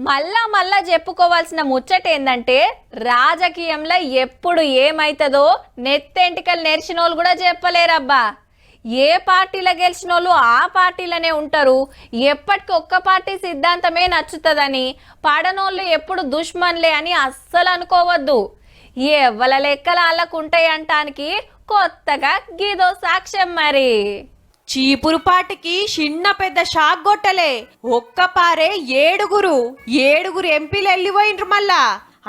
మళ్ళా మళ్ళా చెప్పుకోవాల్సిన ముచ్చట ఏందంటే రాజకీయంలో ఎప్పుడు ఏమైతుందో నెత్తెంటికలు నెరిచినోళ్ళు కూడా చెప్పలేరబ్బా. ఏ పార్టీలో గెలిచినోళ్ళు ఆ పార్టీలోనే ఉంటారు. ఎప్పటికి ఒక్క పార్టీ సిద్ధాంతమే నచ్చుతుందని పడనోళ్ళు ఎప్పుడు దుష్మన్లే అని అస్సలు అనుకోవద్దు. ఎవ్వల లెక్కలు వాళ్ళకుంటాయి అంటానికి కొత్తగా గీదో సాక్ష్యం మరి. చీపురు పాటికి చిన్న పెద్ద షాక్ గొట్టలే. ఒక్క పారే ఏడుగురు ఎంపీలు వెళ్ళిపోయిండ్రు. మళ్ళా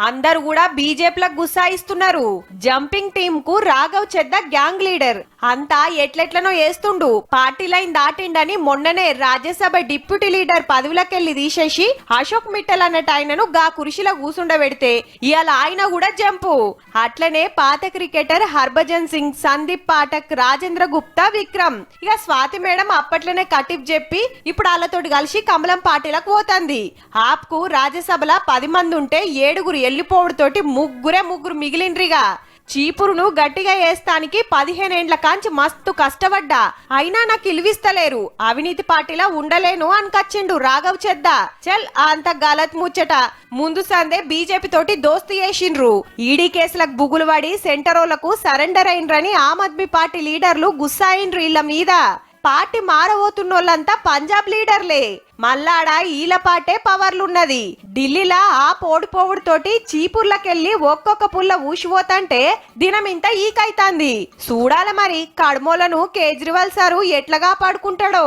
అందరు కూడా బీజేపీలకు గుస్సాయిస్తున్నారు. జంపింగ్ టీమ్ కు రాఘవ్ చెద్ద గ్యాంగ్ లీడర్ అంతా ఎట్లెట్లనో వేస్తుండు. పార్టీ లైన్ దాటిండని మొన్ననే రాజ్యసభ డిప్యూటీ లీడర్ పదవులకెళ్లి తీసేసి అశోక్ మిట్టల్ అన్నట్టు ఆయనను గా కుర్చీలో కూసుండబెడితే ఇవాళ ఆయన కూడా జంపు. అట్లనే పాత క్రికెటర్ హర్భజన్ సింగ్, సందీప్ పాఠక్, రాజేంద్ర గుప్తా, విక్రమ్, ఇక స్వాతి మేడం అప్పట్లోనే కటిప్ చెప్పి ఇప్పుడు వాళ్ళతోటి కలిసి కమలం పార్టీలకు పోతుంది. ఆప్ కు రాజ్యసభలో 10 మంది ఉంటే 7 వెళ్ళిపోవడంతోటి ముగ్గురు మిగిలిండ్రిగా. చీపురును గట్టిగా వేస్తానికి 15 ఏండ్ల కాంచి మస్తు కష్టపడ్డా, అయినా నాకు ఇల్విస్తలేరు, అవినీతి పార్టీలా ఉండలేను అనికొచ్చిండు రాఘవ్ చెద్ద. చల్ అంత గలత్ ముచ్చట. ముందు సందే బీజేపీ తోటి దోస్తు చేసిండ్రు. ఈడీ కేసులకు బుగులు పడి సెంటరోలకు సరెండర్ అయినరని ఆమ్ ఆద్మీ పార్టీ లీడర్లు గుస్సాయిండ్రు ఇళ్ల మీద. పార్టీ మారబోతున్నోళ్ళంతా పంజాబ్ లీడర్లే. మల్లాడ ఈల పాటే పవర్లున్నది. ఢిల్లీలా ఆ పోడుతోటి చీపుర్లకెళ్ళి ఒక్కొక్క పుల్ల ఊసిపోతంటే దినం ఇంత ఈకైతాంది. చూడాల మరి కడమోలను కేజ్రీవాల్ సారు ఎట్లా కాపాడుకుంటాడో.